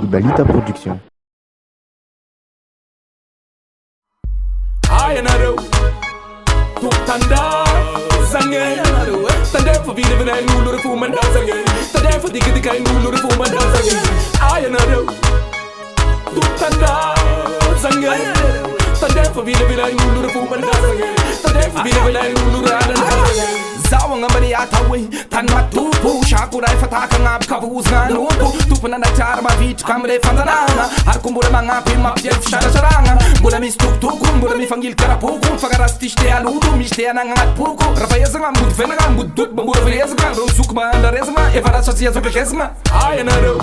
Balita Production. Zawang amari ataway tan matupo shakuray fataka ngab kavuzga nupo tupana na charma vit kamre fanzana har kumbura mga pimapjel sharanga mula mistuk tukum mula mi fangil karapuku fagarastiste aludu miste anangat puku rafayazanga mud venanga mudut bambura vrezanga rusukma andarezma evara socia zokesma ayanaro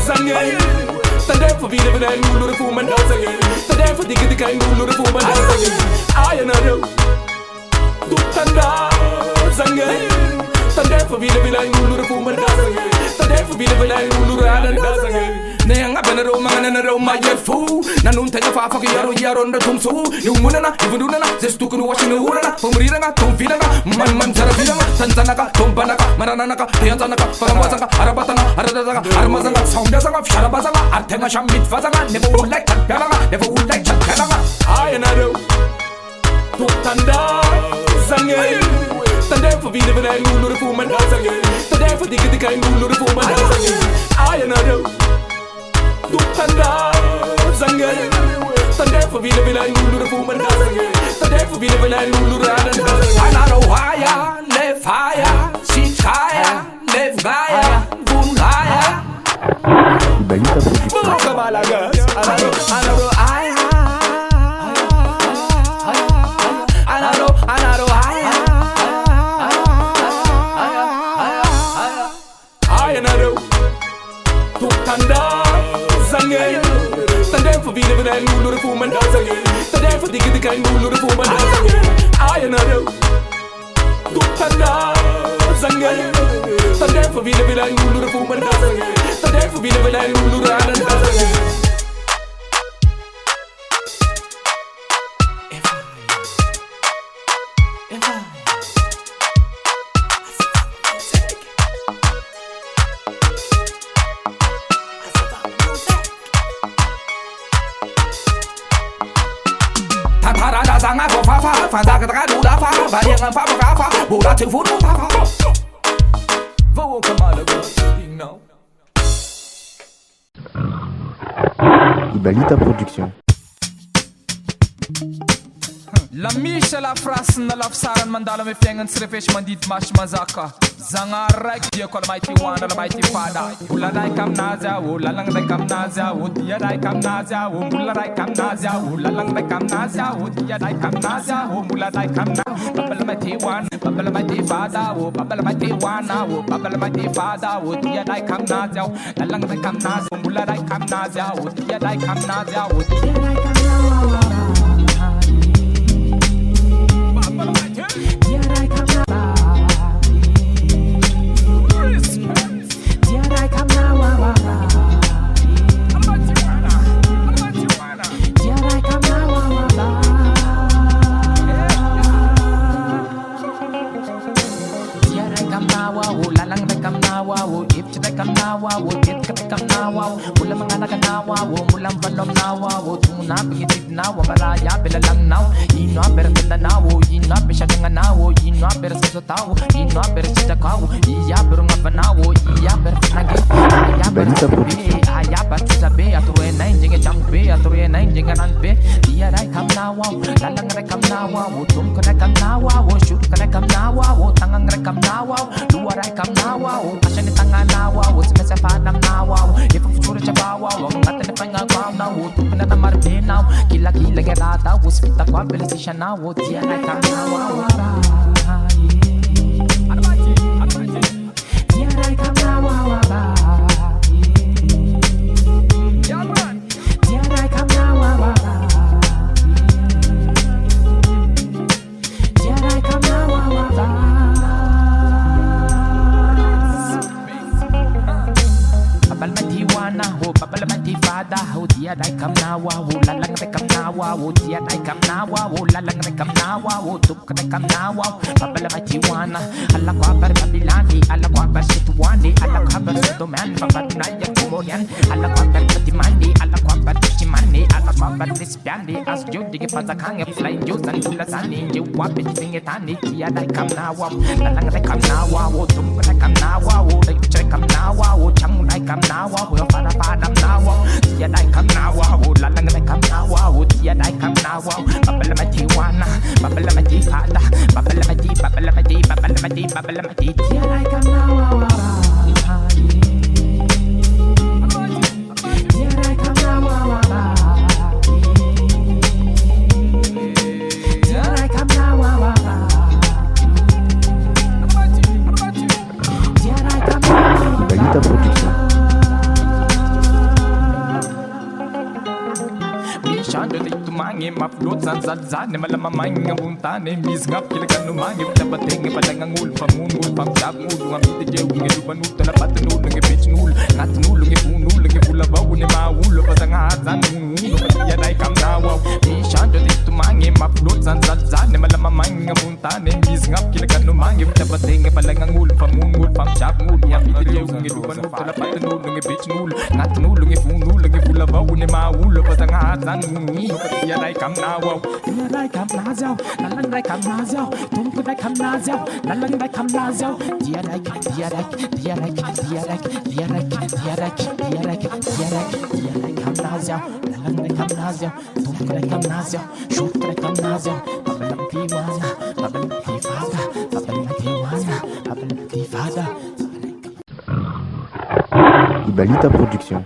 zangay tande for vida vida nulu fu mandazanga tande for digga nulu fu mandazanga ayanaro Tanda zangay tande for vida vida nulu fu mandazanga tande for vida vida nulu radazanga Nayanga banaro mga nanaro mayerfu Nanun tenga fafa ki yaro nda tumsu Yung muna na, ibunduna na Zestu kunu washi nuhura na Pumrira nga, tumfila nga Man sarafila nga Tanzana ka, tumbana ka Maranana ka, tiyanzana ka Paramwaza ka, arabatana Aradada ka, armaza nga Saundaza nga, sharabaza nga Artenga siyang mitfaza nga Never would like chakpela nga Never would like chakpela nga Ayanaro Tanda zangay Tande for vida vida nulu fu mandazanga Tande for digga nulu fu mandazanga Ayanaro Tanda zangay tande for vida vida nulu fu mandazanga tande for vida vida nulu radazanga Anaro haya ne fire shikaya ne gaya bunhaya Balita Production. Kamalagas anaro haya anaro haya anaro Tanda zangay tande for vida vida nulu fu mandazanga tande for digga nulu fu mandazanga ayanaro tanda zangay tande for vida vida nulu fu mandazanga tande for vida vida nulu radazanga Zanga for fafa, fanzaga da luda fa, variangan fa fa, bura te furu fa fa. Vou kamalaga, you know. Balita Production. La misha la frasen na lafsaran mandala me fiangan srefesh mandit mash mazaka Zanga raik dia kol mighty one la mighty father Ula dai kam naza ula lang dai kam naza dia dai kam naza ula dai kam naza ula lang dai kam naza dia dai kam naza ula dai kam na babal mighty one babal mighty father babal mighty one babal mighty father dia dai kam naza la lang dai kam naza ula dai kam naza dia dai kam naza dia dai kam naza Mula mga nakanawa, mulang balong nawa, tuna pagitid nawa, maraya bilalang naw, ino pero ganda nawo, ino pero siya nga nawo, ino pero sa tao, ino pero sa takaw, iya pero nga panawo, iya pero nagay, iya pero sabi, iya pero sabi, aturuin na hindi nga jampi, aturuin na hindi nga nanpe, iya ray kam nawa, lalang ray kam nawa, tum ka ray kam nawa, shoot ka ray kam nawa, tangang ray kam nawa, luwa ray kam nawa, kasya ni tanga nawa, simesa panam nawa, ifang futura siya bawa, wag natin na pangagaw na, tup na na marbinaw, kila gerata, spita kwa pelisi siya na, diya ray kam nawa, diya ray kam nawa, diya ray kam nawa, diya ray kam nawa, babal matiwana ho babal matifada ho dia dai kam nawa ho lalang re kam nawa ho dia dai kam nawa ho lalang re kam nawa ho tup ka kam nawa babal matiwana alla ko bar babilani alla ko bar situani alla ko bar man Babat naya kumorian Ala kwabar patimani Ala kwabar tushimani Ala kwabar dispyani As jodi pazakang Flying Josan Tulasani Jawab Pingetani Tiada kam nawa Lalang rekam nawa Tum rekam nawa Rekam nawa Chang rekam nawa Pada padam nawa Tiada kam nawa Lalang rekam nawa Tiada kam nawa Babalamati wana Babalamati kada Babalamati Babalamati Babalamati Babalamati Tiada kam nawa Tiada kam nawa Tiada kam nawa Balita Production. Shando de tumangi maplut san zan malama manga buntane mis ngap kilakan numangi tabateng palangang ul pamungul pamjab ul ngam de ngi dubanut na patnul ngi bitnul natnul ngi punul ngi pulabaw ni maul patanga zan ya dai kam nawa mi shando de tumangi maplut san zan malama manga buntane mis ngap kilakan numangi tabateng palangang ul pamungul pamjab ul ngam de ngi dubanut na patnul ngi bitnul natnul ngi punul ngi pulabaw ni maul patanga zan Tia dai kam na wow Tia dai kam na zao Lalang dai kam na zao Tum tu dai kam na zao Lalang dai kam na zao Tia dai Tia dai Tia dai Tia dai Tia dai Tia dai Tia dai Tia dai Tia dai kam na zao Lalang dai kam na zao Tum tu dai kam na zao Shuk tu dai kam na zao Babalam ti wana Babalam ti fada Babalam ti wana Babalam ti fada Balita Production.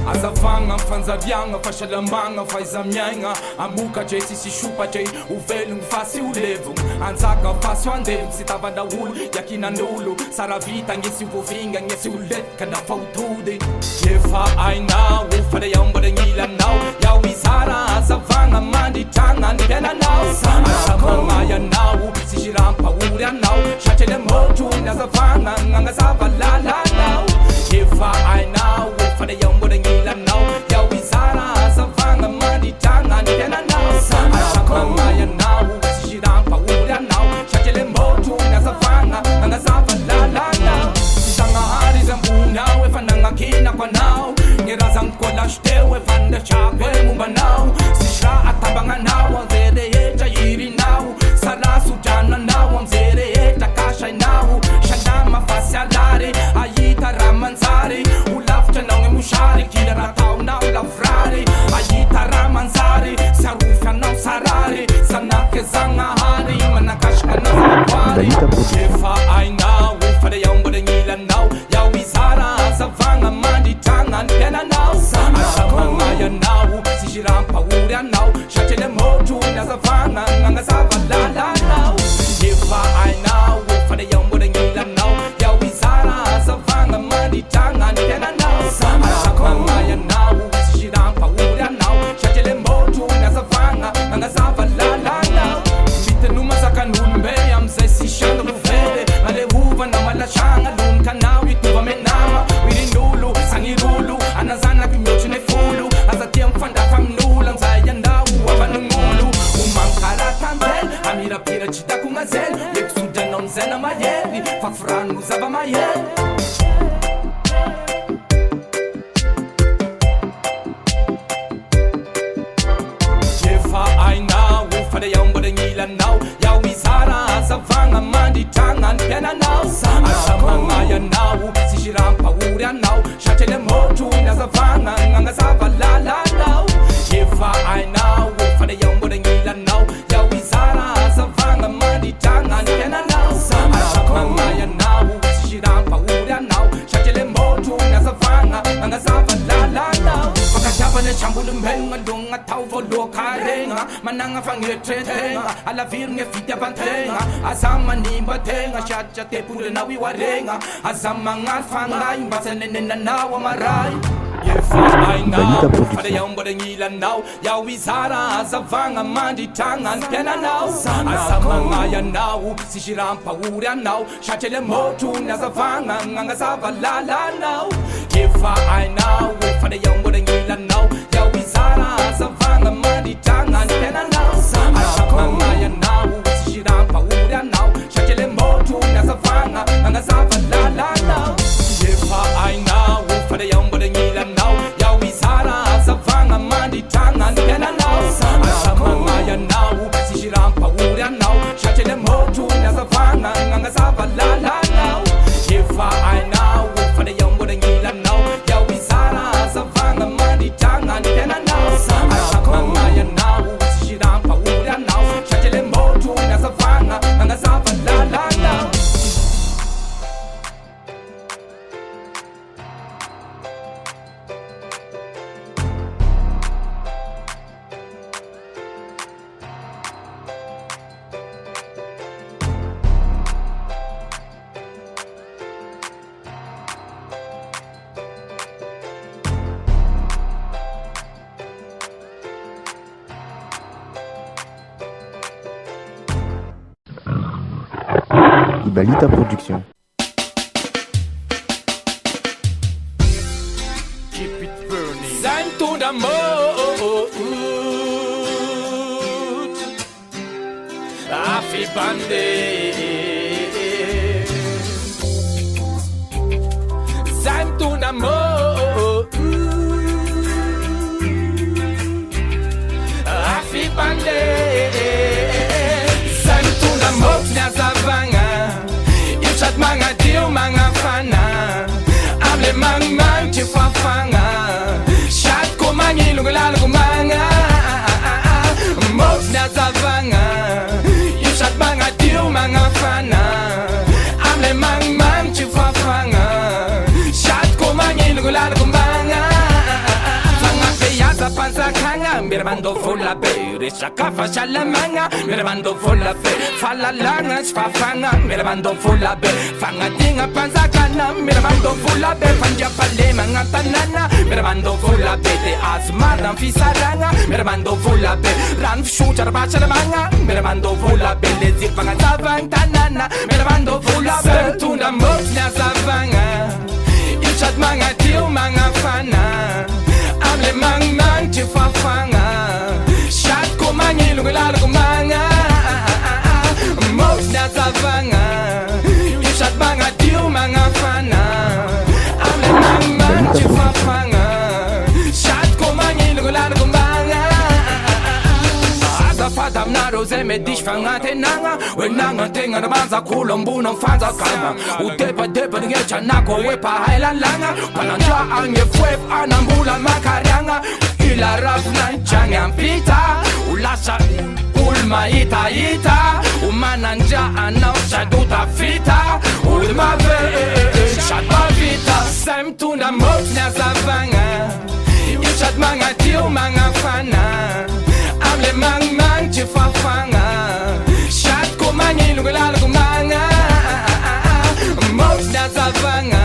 Azavanga fanzavianga fashalambanga faizamiaina amuka jay si shupa jay uvelung fasi ulevu anzaka fasi andem sitava na ulu yakinandulu saravita ngesi uvinga ngesi uletka na fautude jefa aina ufale yambare ngila now yawizara azavanga mandi tanga ndena now azavanga ya now sishirampa uri now shachele motu azavanga nganga zavalala now jefa aina ufale yambare ngila now yawizara azavanga mandi tanga ndena now azavanga ya now sishirampa uri now shachele motu azavanga nganga zavalala now sanga hari zambuna wefananga kina kwa now ngiraza nkola shtewe vanda chakwe mumba now sishra atabanga now zere yeja yiri now salasu jana now zere yeja kasha now shandama fasyalare ayita ramanzari ulafcha nange mushari kila ratau now lafrari ayita ramanzari sarufya now sarari sanake zanga hari manakashka now Balita Production. jefa aina ufade yambare ngila now yawizara azavanga mandi tanga ndena now azavanga ya now sishirampa uri now shachele motu azavanga nganga zavalala now jefa aina ufade yambare ngila now yawizara azavanga mandi tanga ndena now azavanga ya now sishirampa uri now shachele motu azavanga nganga zavalala now Numa zakanumbe amzesi shanga bufede Alehuva na malashanga lunka na wituva menama Wirindulu, sangirulu, anazana kimyochu nefulu Azatia mfanda famnula, mzaya ndawu, wabanungulu Umankara tambel, amira pira chita kungazel Yeksuda nonzena mayeri, fafranu zaba mayeri Aina ufade yambare ngila now yawizara azavanga mandi tanga ndena now azavanga ya now sishirampa uri now shachele motu azavanga nganga zavalala now jefa aina ufade yambare ngila now yawizara azavanga mandi tanga ndena now azavanga ya now sishirampa uri now shachele motu azavanga nganga zavalala now Vakajabane chambulu mbenga dunga tauvo lokarenga Mananga fangetretenga Alavir ngefita bantenga Azama nimba tenga Shacha tepule na wiwarenga Azama ngarfanga Imbasa nenena nawa marai Yefa aina Ufade yambare ngila now Yawizara azavanga mandi tanga ndena now Azama ya now Sishirampa uri now Shachele motu azavanga nganga zavalala now Yefa aina Ufade Ibalita Production. Keep it burning. Time to the mood. Happy Bande. Time to the mood. Happy Bande. Time to the mood. Nazavanga. Chat mga deal, mga fana. Able mang chifafanga. Chat ko mangilong lalo ko mga. Most na zavanga. Chat mga deal, mga fana. Able mang chifafanga. Chat ko mangilong lalo ko mga. Fanga peyaza panza kanga. Mirmando fulla be. Risha kafa shalamanga. Mirmando fulla be. Falla langa chifafanga. Mirmando fulla be. Fanga dinga panza kana. Mirmando fulla be. Fanja pale mga tanana. Mirmando fulla be. Te asmana fisaranga. Mirmando fulla be. Ran shujar bachalamanga. Mirmando fulla be. Le zipanga zavang tanana. Mirmando fulla be. Tunda mos na zavanga. Ilchat mga tiu mga fana. Able mang chifafanga. Chat ko mangilong lalo ko mga. Most na zavanga. Chat mga tiu mga fana. Able mang chifafanga. Chat ko mangilong lalo ko mga. Fatam na rose me dish fanga tenanga. Wenanga tenga na banza kulombu na fanza kama. Utepa nge chanako wepa hailalanga. Pananja ange fwep anambula makarianga. Ila rafna changa mpita. Ulasha ulma ita. Umananja anausha duta fita. Ulma ve shatma vita. Sem tuna mot na zavanga. Ilchat mga tiu mga fana. Able mang chifafanga. Chat ko mangilong lalo ko mga. Most na zavanga.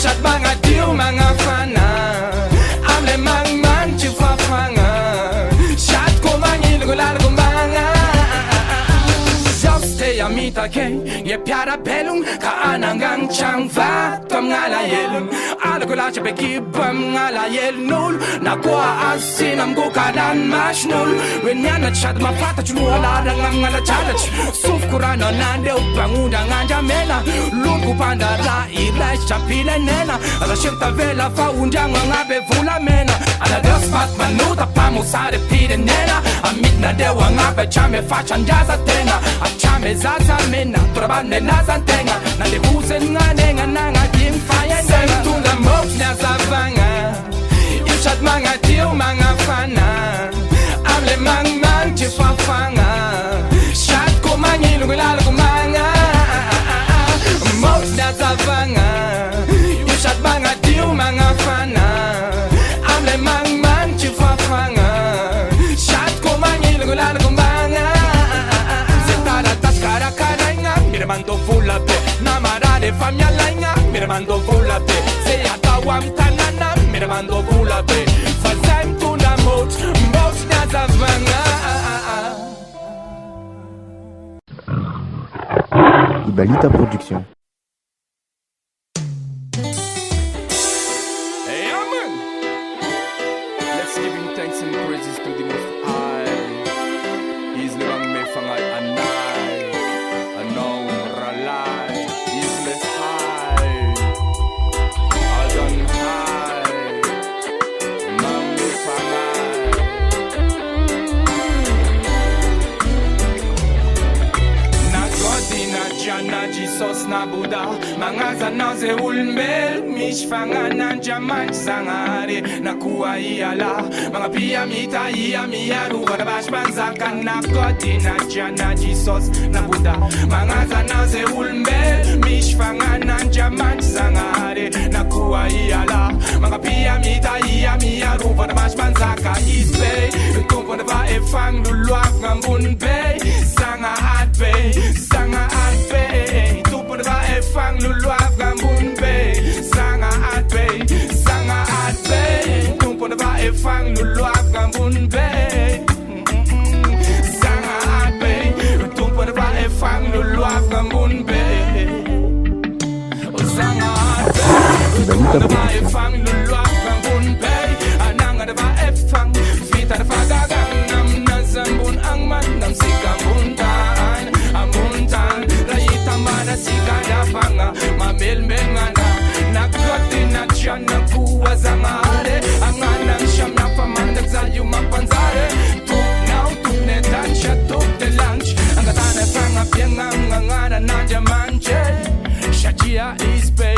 Chat mga tiu mga fana. Able mang chifafanga. Chat ko mangilong lalo ko mga. Stay amita ke. Ye pyara pelung ka anangang changva. Tom ngala yelum. Ala ko la chepe kibam ngala yel nul. Nakwa asinam go kanan mashnul. Wenyana chat mapata chulu ala rangam ngala chalach. Suf kurana nande upangunda nganja mela. Lungu panda la ila chapile nena. Ala shemta vela fa unjanga ngabe vula mena. Ala despat manuta pamusare pide nena. Amit dewa ngabe chame fachanjaza tena. Chame zaza mena. Trabane nazantenga. Nande husen nganenga nanga dimfaya. Sentunda mos na zavanga. Ilchat mga tiu mga fana. Able mang chifafanga. Chat ko mangilong lalo ko mga. Mos na zavanga. Ilchat mga tiu mga fana. Able mang chifafanga. Chat ko mangilong lalo ko mga. Setara taskara karanga. Mirmando fulla be. Namarare famia lainga. Mirmando fulla be. Se atawam tanana. Mirmando fulla be. Fazem tuna mot na zavanga. Ibalita Production. Hey, amen. Let's give him thanks and praises to the Most High. He's the one me fanga anai. Anou ralai. He's the high. Adon high. Mam me fanga. Na godi na jana Jesus na Buddha. Mangaza na ze ulmel. Mish fanga na jamaj sangare. Na kuwa iala. Mga pia mita iya miyaru. Wada bash banzaka na godi na jana Jesus na Buddha. Mangaza na ze ulmel. Mish fanga na jamaj sangare. Na kuwa iala. Mga pia mita iya miyaru. Wada bash banzaka isbe. Tumpo na ba e fang luluak ngambun be. Sanga at be. Sanga at be. Tumpo na ba e fang luluak ngambun be. Sanga at be. Sanga at be. Tumpo na ba e fang luluak ngambun be. Sanga at be. Tumpo na ba e fang luluak ngambun be. Balita Production. Fang lulwa kang bunpay anang ada ba efang vita da fagagang nam nazambun ang man nam sikang buntan ang buntan rayita mana sikada fanga mamelmengana nagati na siya nakuha zangare ang anang siyam na pamandag sa yumapanzare tuk now tuk netan siya tuk de lunch ang katana fanga piang ang ngana na diamante siya chia is pay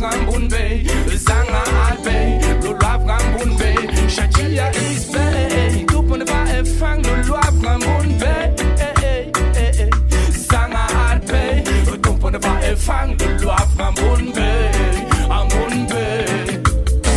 Bunbe, Zanga Albe, Lulaf Bunbe, Shachia is bay, Tupon the Fire Fang, Lulaf Bunbe, Zanga Albe, Tupon the Fire Fang, Lulaf Bunbe, Amunbe,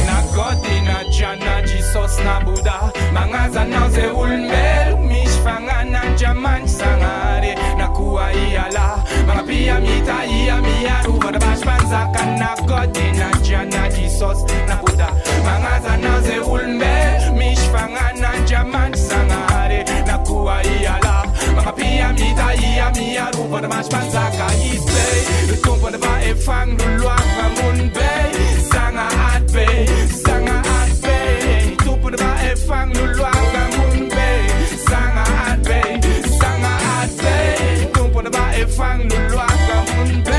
Nagodina Jana, Jesus Nabuda, Mangaza Naze Ulmel, Mish Fangana Jaman Sangare, Nakua Iala, Mapia Mita Iamia, Uva the Bashpanza Kana. Godina Jana Jesus Nabuda Mangaza naze ulme Mishfanga na jaman sangare Nakua iala Makapia mita iya miya Rupa na mashpanzaka ispe Tumpa na ba efang lulwa Mamunbe Sanga atbe Sanga atbe Tumpa na ba efang lulwa Mamunbe Sanga atbe Sanga atbe Tumpa na ba efang lulwa Mamunbe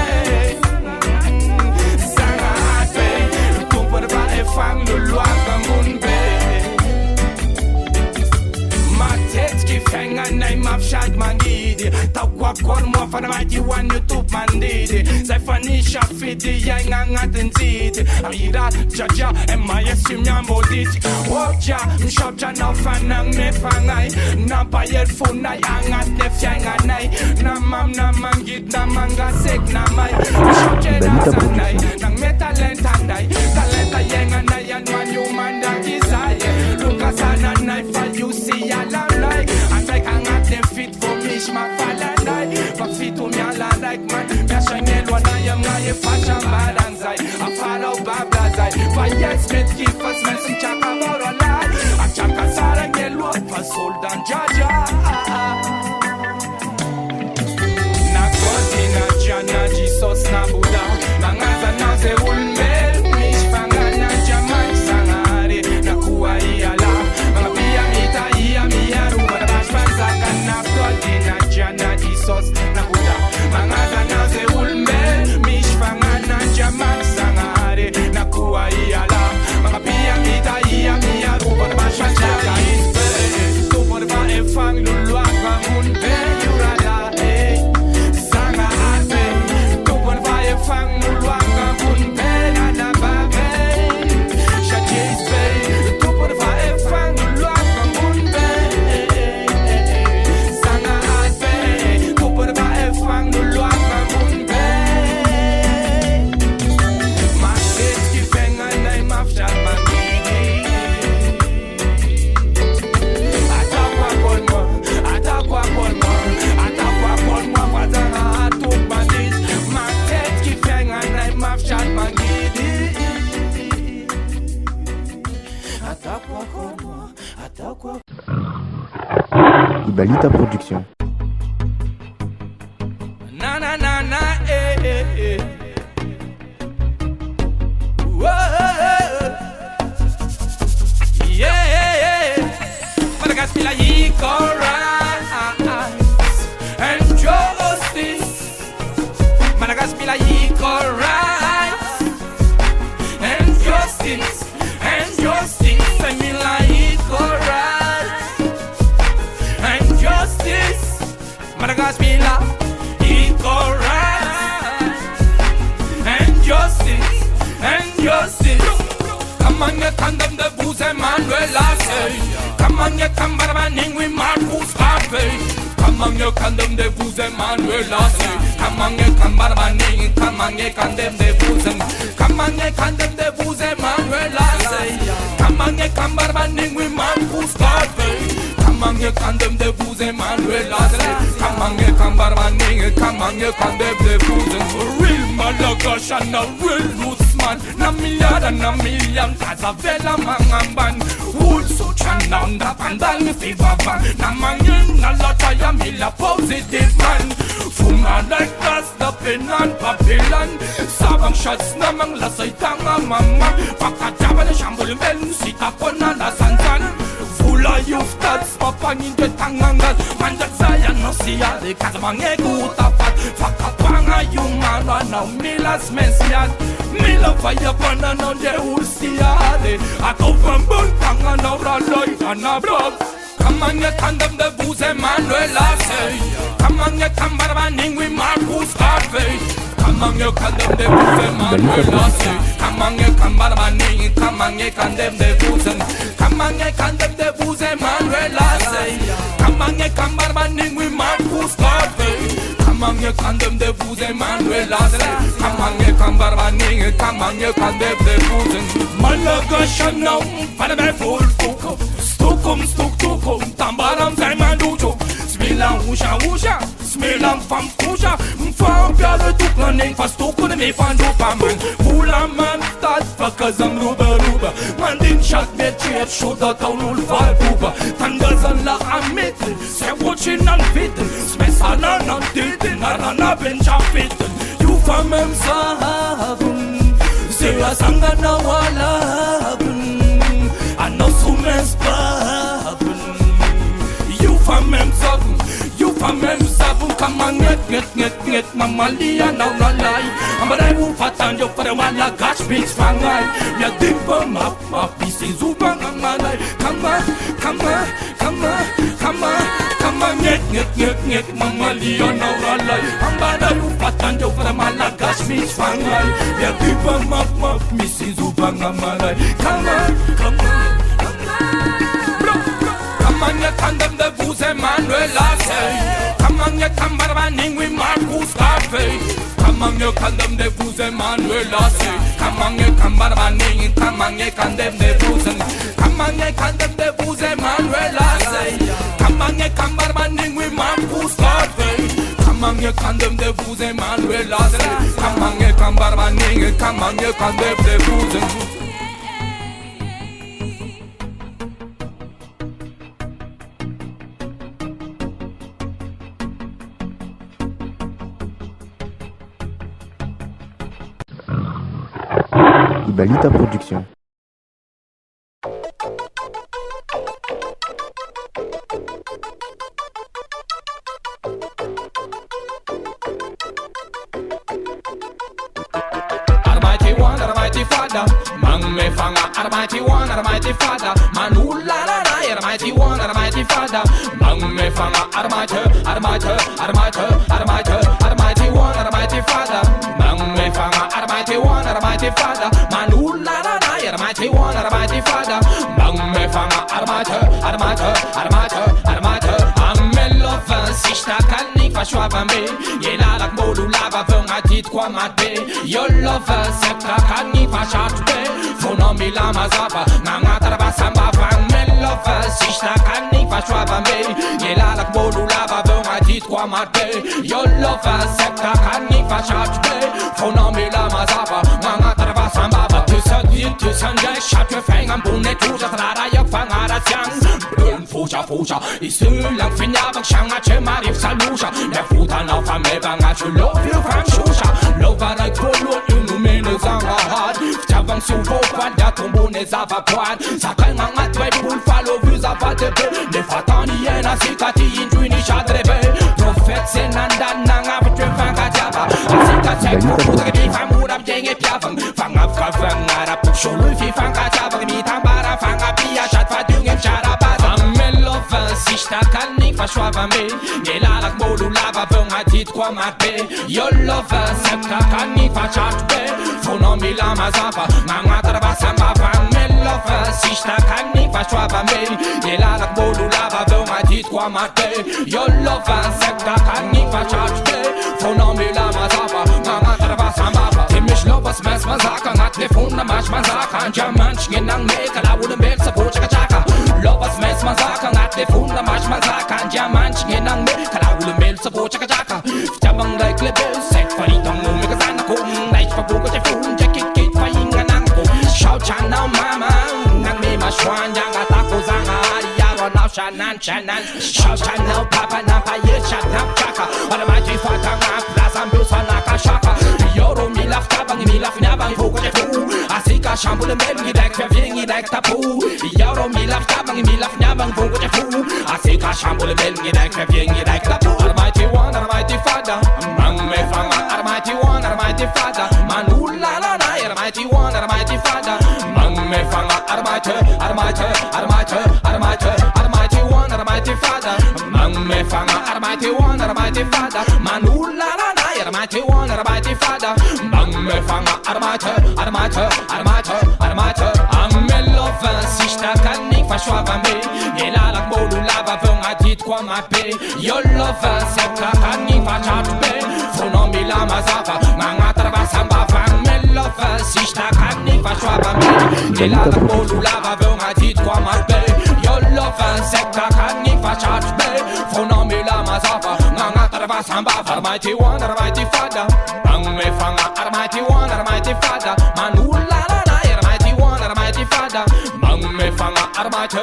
Fang le loi comme ma tête qui fait un aim of shad mangidi ta kwa kon mo fa na ji wan YouTube mandidi sai fani shafidi yang ngaten zit amira jaja and my simya modit woja mshopja na fanang me fangai na payer funai angat ne fyanga nai na mam na mangit na manga sek na mai mshopja na sanai nang metalent andai talenta yang anai and man you man da desire look as an nai for you see ala like and like angat them fit for me my falandai but fit to me ala like man ya shangel wana yam na ye fasha malanzai a follow bablazai but yes met give us messing chaka borala a chaka sarangel what for soldan jaja na godina jana Jesus na buda mangaza na ze ulmel mish fangana jaman sangare na kuwa iala mga pia mita iya miyaru wala bashpanza kana godina jana Jesus na buda mangaza na ze ulmel mish fangana jaman sangare na kuwa iala mga pia mita iya miyaru wala bashpanza kana tu por va e fang lulwa kamunbe yurada sanga ate tu por va e fang lulwa kamunbe na babe shachis be tu por va e fang lulwa kamunbe sanga ate tu por va e fang lulwa kamunbe ma shit ki fenga nai mafshat mangi atakwa kon mo fazanga atuk bandit ma tête qui fenga nai mafshat mangi atakwa kon mo atakwa Balita Production. na na na na eh Whoa. Yeah Madagas pila yiko rights and justice Madagas pila yiko rights and justice Semila yiko rights and justice Madagas pila yiko rights and justice Come on, you condemn the booze and Manuel Lasse. Come on, you condemn the with Marcus Garvey. Come on, you condemn the booze and Manuel Lasse. Come on, you condemn the come on, you condemn the booze and come on, you condemn the booze and Manuel Lasse. Come on, you condemn the with Marcus Garvey. Come on, you condemn the booze and Manuel Lasse. Come on, you condemn the come on, you condemn the booze and real Malagasy and real roots. man na million kaza vela mangamban Ulso chanan da pandal mi fivavan Na mangen na lota ya mila positive man Fuma like us da penan Babylon Sabang shots na mang lasay tanga mama Pakataba na shambol men sita ko na lasantan Fula youth tats papangin de tangangal Mandat saya no siya de kazamang utapat Fakapanga yung mana na milas mesiat Mila faya pana na de usiade Ako pambun tanga na raloy na blog Kamanya tandem de vous Emmanuel Lassay Kamanya kambarba ningwi Marcus Garvey Kamanya kandem de vous Emmanuel Lassay Kamanya kambarba ningwi Kamanya kandem de vous Kamanya kandem de vous Emmanuel Lassay Kamanya kambarba ningwi Marcus Garvey Kamanya kandem de vous Emmanuel Lassay Kamanya kambarba ningwi Kamanya kandem de vous Malaga shanam Paname full fuko Stukum stuk tukum Tambaram zay manucho Smilang usha Smilang fam kusha Mfam piale tuklaning Fastuko na mi fandupa man Pula man tat Fakazam ruba Mandin shak me chiet Shuda taunul varbuba Tangazan la amitin Se watchin al fitin Smesana nan titin Narana ben chapitin Yufamem sahabun Sira sanga na wala Ano sumes babun You famem sabun Kamang nget Mamalia na lalay Ambaray ufatan yo para wala Gash bitch fangay Ya dimpa map Bisi zubang ang malay Kama nget Mamalia na lalay Ambaray ufatan yo para wala Gash bitch fangay Ya dimpa map Bisi zubang ang malay Kamanya kandem de vous Emmanuel Lassay Kamanya kambarba ningwi Marcus Garvey Kamanya kandem de vous Emmanuel Lassay Kamanya kambarba ningwi Kamanya kandem de vous Kamanya kandem de vous Emmanuel Lassay Kamanya kambarba ningwi Marcus Garvey Kamanya kandem de vous Emmanuel Lassay Kamanya kambarba ningwi Kamanya kandem de vous Ibalita Production. Almighty Father, Mang me fanga, Almighty One, Almighty Father, Manula la la, Almighty One, Almighty Father, Mang me fanga, Almighty One, Almighty Father, Mang me fanga, Almighty One, Almighty Father, Manula la la, Almighty One, Almighty Father, Mang me fanga, Amelova, si shtakani fashwava me, Yela modu lava venga dit kwa matbe, Yolova, septakani fashatbe, Fonomi lama zava, Nangataraba samba vang melova, si shtakani fashwava me, Yela modu lava venga dit kwa matbe, Yolova, septakani fashatbe, Fonomi lama zava, Nangataraba samba vang. Tu sönjer, chaque fin en bonnet, toujours rara, jag fangar att chans. Brun fortsa, i sulan finna vang changa, che marif salusha, när fotarna framme vanga, che lov ju fram shusha, lovar att kolon, numene zanga hard, ftavang so våpad, där tombone zava kvad, sakangang att väg bullfall och vusa vattepe, ne fatan igen att sikati injuini chadrebe, profet senanda nanga, vatren fanga java, asika sekko, putagadi famurab gänge pjavang, fanga fangara, Sholu fi fanga chavang mi tambara fanga pia chat fa dungen charabaz Amelova sishta kalnik fa shwava me Yelalak modu lava vunga tit kwa matbe Yolova septa kalnik fa chatbe Fonomi lama zafa Manga taraba samba vang Melova sishta kalnik fa shwava me Yelalak modu lava vunga tit kwa matbe Yolova septa kalnik fa chatbe Fonomi lama zafa Manga taraba samba Timish lovas mes mazaka Ngat ne funda mash mazaka Diamante ngenang meka La ulam bek sa po chaka chaka Lovas mes mazaka Ngat ne funda mash mazaka Diamante ngenang meka La ulam bek sa po chaka chaka Tabang like lebel Set faritang mo meka sana kung Night pa buka te fun Jacket kit fay Wandanga takuzanga Yaro now shanan Shana papa napa yeshana chaka Almighty fatanga plaza mbusana kashaka Yoro milaf tabang milaf nabang Foko je fu Asika shambule melgi dek Fevingi dek tapu Yoro milaf tabang milaf nabang Foko je fu Asika shambule melgi dek Fevingi dek tapu Almighty one, Almighty Father Mang me fanga Almighty one, Almighty Father Manula la la Almighty one, Almighty Father Mang me fanga Almighty one, Almighty Father Mang me fanga Almighty one, Almighty Father Manula la la Almighty one, Almighty Father Mang me fanga Almighty Amme loven Sista kan ik van schwaba me Hela molu lava vunga dit kwa mape Yo loven septa kan ik van chat me Funo mi la mazava Manga trava samba van me loven Sista kan ik van schwaba me Hela molu lava vunga dit kwa mape Yo loven septa kan ik van chat me Funo mi la mazava Manga trava samba Almighty one, Almighty Father Mang me fanga Almighty one, Almighty Father Manula la la Almighty one, Almighty Father Mang me fanga Almighty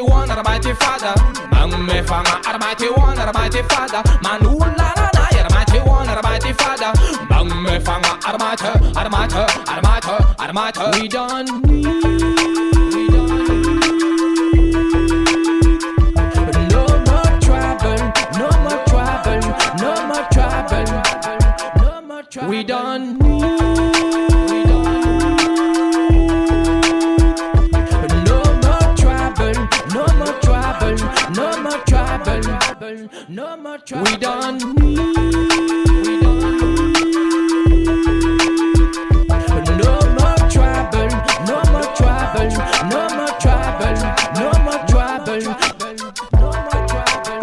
one, Almighty Father Mang me fanga Almighty one, Almighty Father Manula la la Almighty one, Almighty Father Mang me fanga Almighty We done We done No more trouble No more trouble No more trouble No more trouble We done No more trouble No more trouble No more trouble No more trouble No more trouble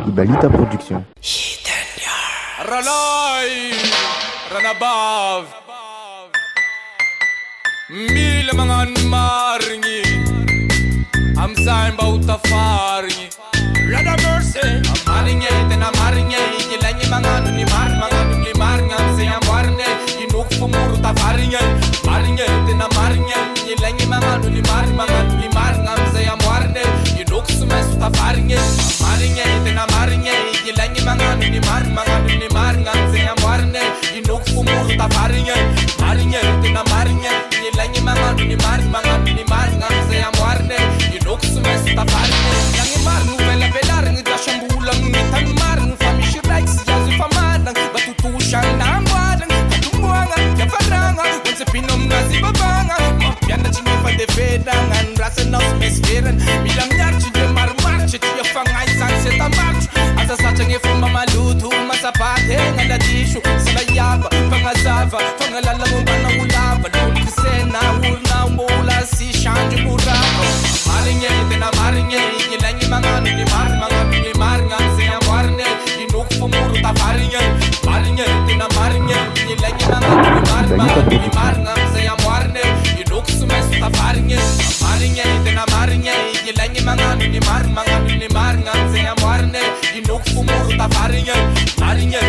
Ibalita Production. Raloy, Ranabav Mille mangan marngi I'm saying about the farngi Lord of mercy I'm maringe Yilangi mangan ni marngi I'm saying I'm warne Inuk fumuru ta faringe Maringe Yilangi mangan ni marngi I'm saying I'm warne Inuk sumesu ta faringe Maringe Yilangi mangan ni marngi I'm saying I'm warne Inuk fumuru ta faringe Maringe Yilangi mangan ni marngi I'm saying I'm warne Inuk sumesu ta faringe Yangi marnu vela da shambulang Nitan marnu famishi rex Yazu famadang Batutushan na amwadang Katumbuanga Kafaranga Once pinom na zibabanga Mapianda chingi pa de vedangan Rasa naus mesferen Milam yarchi de marmarchi Tia fangay sunset a march Asa sachang ifuma malutu Masapate ngala dishu Sila yaba Pangazava Pangalalamu bana ulava Lul kusena Ulna mula si shanji murava Maringe Yilangi mangan ni marngi I'm saying I'm warne Inuk fumuru ta faringe Maringe Yilangi mangan ni marngi I'm saying I'm warne Inuk sumesu ta faringe Maringe Yilangi mangan ni marngi I'm saying I'm warne Inuk fumuru ta faringe Maringe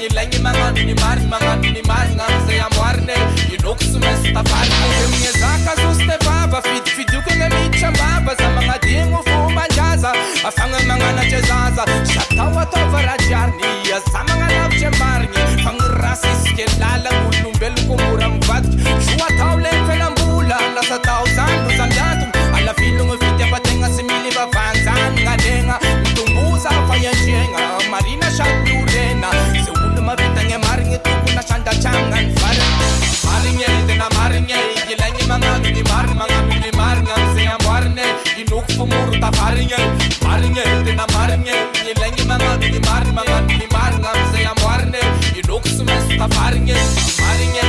Yilangi mangan ni marngi I'm saying I'm warne Inuk sumesu ta faringe Minha zaka zuste baba Fiduka nga michambaba Sa mga dingo fumanjaza Afanga mga nachezaza Shatawa to varajarnia Sa mga nabchemarni Pangrasis kelala Ulumbelu kumurang vat Shua taule penambula Nasa tausando zandatum Ala filung ufitya patenga simili bavanzan Ngadenga Mtumbuza fayanjenga Marina shaturena Se uluma vitanya maringe Tukuna shanda changan fare Maringe Yilangi mangan ni marngi I'm saying I'm warne Inuk fumuru ta faringe Maringe Yilangi mangan ni marngi I'm saying I'm warne Inuk sumesu ta faringe Maringe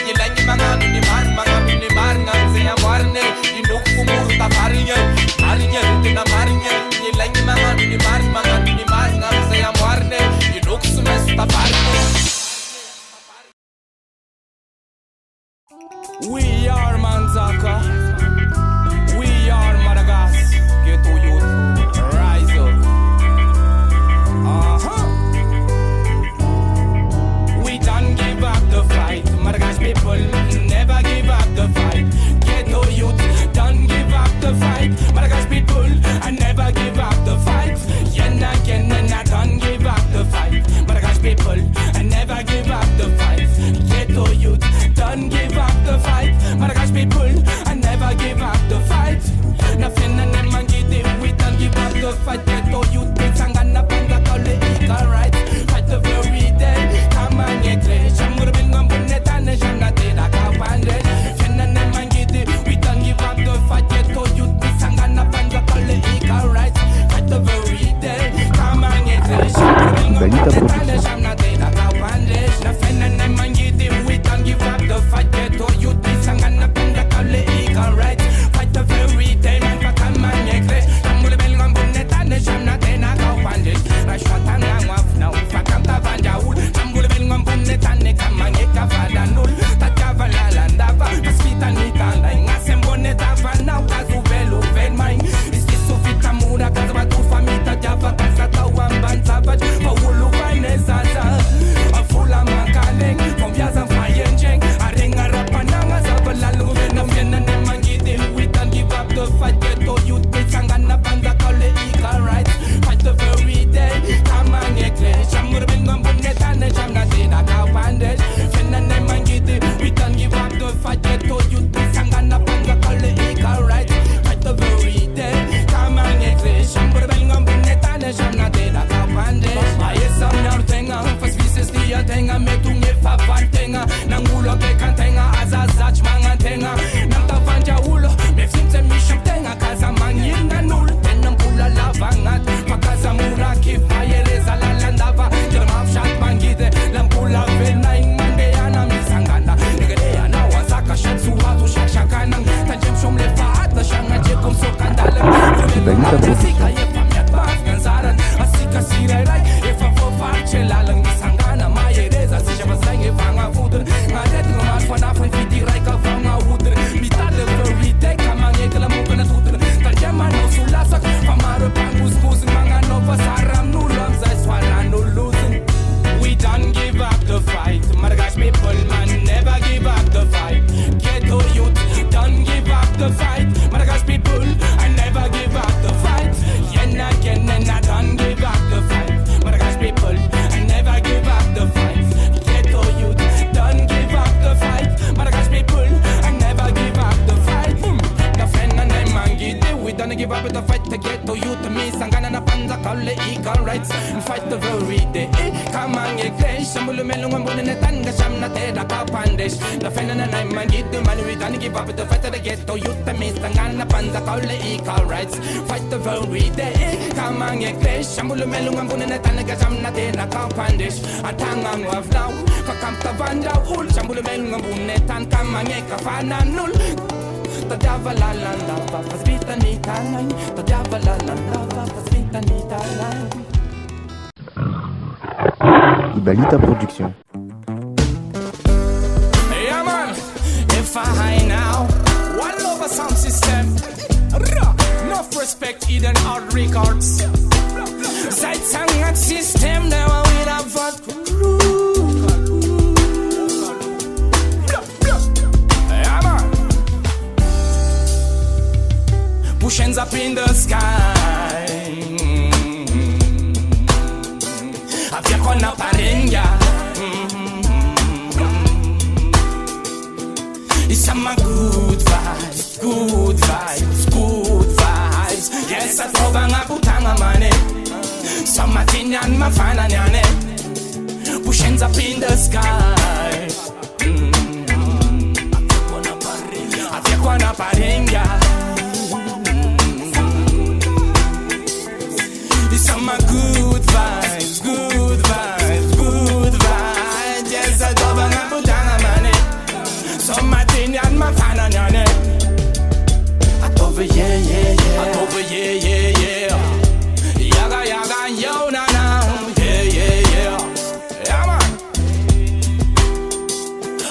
Yilangi mangan ni marngi I'm saying I'm warne Inuk fumuru ta faringe Maringe Yilangi mangan ni marngi I'm saying I'm warne Inuk sumesu ta faringe We are Manzaka. We are Madagascar. rights. Fight the very day. Come on, you crash. Shambulu melung and bullet and the sham not there. The pandish. The fennon and I man get the money. We don't give up the fight of the ghetto. Youth the mist and Ghana Panda call the equal rights. Fight the very day. Come on, you crash. Shambulu melung and bullet and the sham not there. The pandish. A tangang of now. Kakamta Vanda Ul. Shambulu melung and bullet and come on, you kafana null. The devil la was beaten it line. The devil la was beaten it line. Ibalita Production. Yeah man, if I high now, one over sound system. Enough respect, Eden Art Records. Side sound system, now we have what. Hands up in the sky. Avia con la parenga. It's some good vibes, good vibes, good vibes. Yes, I throw bang a butanga mane. Some matinyan mafana nyane. Push hands up in the sky. Avia con la parenga. Some good vibes, good vibes, good vibes. Yes, I don't want to put down a money. Some Martin and my fan on your neck. I over yeah, yeah, yeah. I over yeah, yeah, yeah. Yaga, yaga, yo, na, na. Yeah, yeah, yeah. Yeah, man.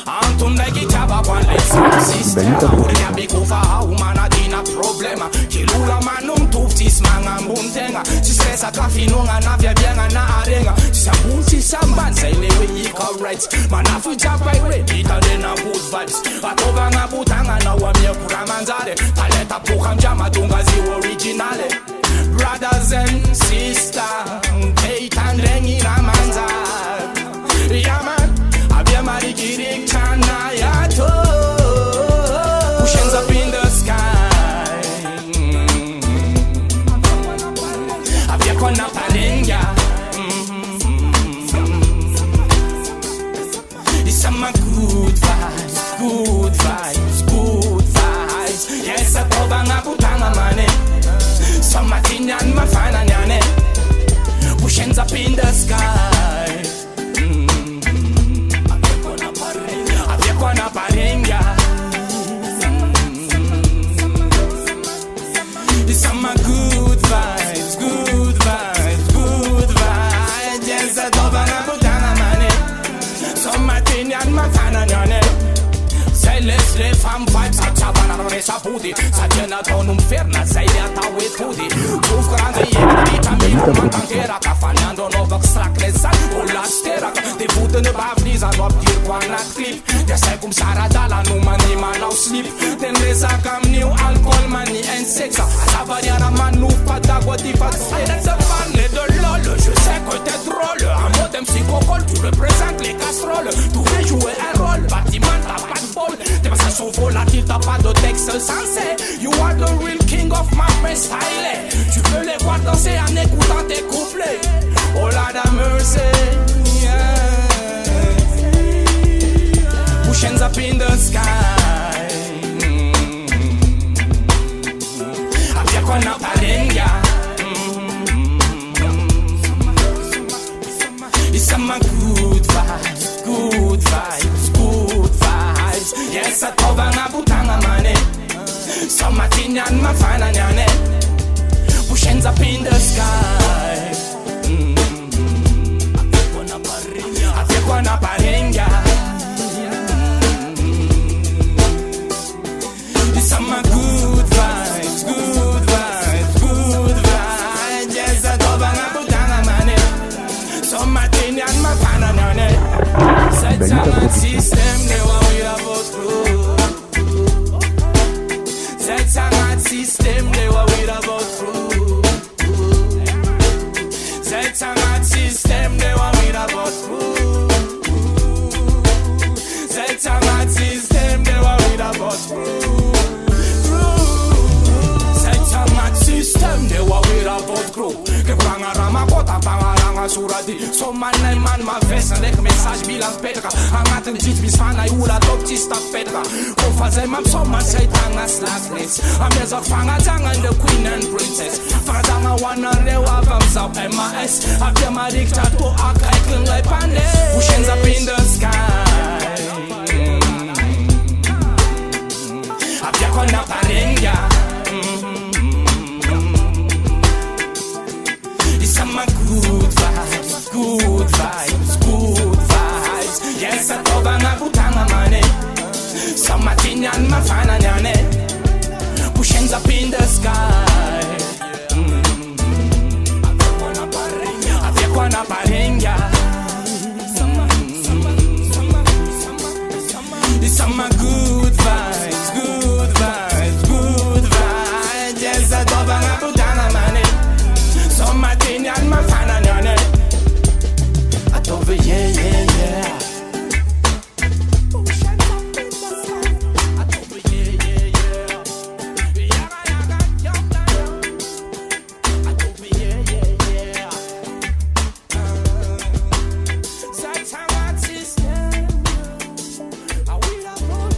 Antum like it, have a one lesson system. Uria big over, woman, I didn't problema. Kilula manum tuftis manga muntenga. Si stressa kafinunga na vya vyenga na arenga. Si sabunsi samban say lewe equal rights. Manafu japa ire ita dena good vibes. Atoga nga butanga na wamye kuramanzare. Taleta puka mjama tunga zi originale. Brothers and sisters, Kate and Rengi Ramanzar. Yeah man, abia marikirik chana yato. Push hands up in the sky. Con la parenga. It's some good vibes, good vibes, good vibes. Yes, I throw bang a butanga mane. Some matinyan mafana nyane. Push hands up in the sky. Avia con la parenga. It's some good vibes, good vibes, good vibes. Yes, I don't want to put down a money. Some Martinian mafana nyane. Say let's live from vibes. A chavana non è saputi. Sa cena con un ferna. Sei leata with tutti. Tu grande ieri di camino. Mantera cafanando novo extract. San o la stera. Te pută ne bavniza. Nu abdir cu anat clip. De sai cum sara dala. Nu mani manau slip. Te nreza cam new alcohol money and sex. Savariana manu pas d'agua di fazzole. Se parle de lol. Je sais que t'es drôle. Un modem psychocol. Tu représentes les casseroles. Tu veux jouer un rôle. Bâtiment t'as pas de bol. Tes passages sont volatiles. T'as pas de texte sensé. You are the real king of my freestyle. Tu peux les voir danser en écoutant tes couplets. Oh Lord have mercy. Yeah. Push hands up in the sky. Avia con la parenga. It's some good vibes, good vibes, good vibes. Yes, I throw bang a butanga mane. Some matinyan mafana nyane. Push hands up in the sky. Avia con la parenga. It's some good vibes, good vibes, good vibes. Yes, I throw bang a butanga mane. Some matinyan mafana nyane. Set a system, they want we have us through. Set a system, they want we have us through. Set a system, they want we have us through. Set a system, they want we have us through. Set a system, they want we have us through. Que pranga rama kota panga masoraty somanay man mavesa ndraiky message mila mipetraka agnatiny jitry misy fanay olo ataoko tsisy tafipetraka kofa zay mampisoma sy ahitagna slackness amiazako fagnajagna le queen and princess fagnajagna hoanareo avy amizao MAS avy marikitra atô akaiky nlay pande pushing up in the sky aviako na parenga it's some good vibes, good vibes, good vibes. Yes, I told them I put on my money. Some Martinian, my fan and your name. Pushing up in the sky. I feel one up a ringa. It's some good vibes, good vibes, good vibes. Yes, I told them I put on my money. Some Martinian, my fan and your name. I told her, yeah, yeah, yeah. I told her, yeah, yeah, yeah. I told her, yeah, yeah, yeah. That's how I system. I will have more.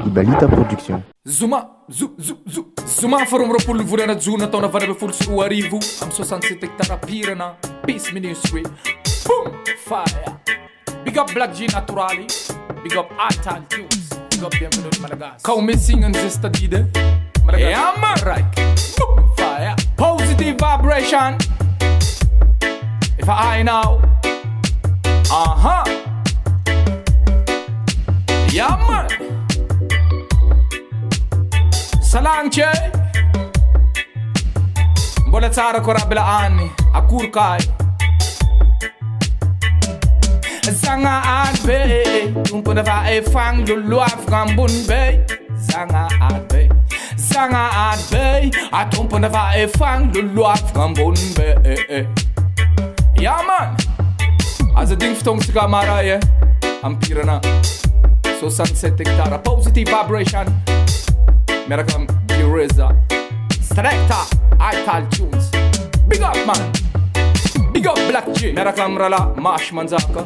Ibalita Production. Zuma faroamropolo volana jona taona 2024 am 67 hectara pirana Peace Ministry. Boom! Fire! Big up Black G Naturali. Big up Atal Tunes. Big up Bienvenue Malagas. Kau missingen zesta dide. Yeah man! Right. Boom! Fire! Positive vibration. If I now. Yeah man! Salanche Mbola tsara ko rabila ani akurkai Zanga adbe Tumpuna va e fang lulu afgambun be Zanga adbe Atumpuna va e fang lulu afgambun be Ja man As a ding ftong siga maraye Ampirana So sunset hectara positive vibration Miracle Gureza Selecta Ital Tunes. Big up man. Big up Black G. Miracle Mrala Mash Manzaka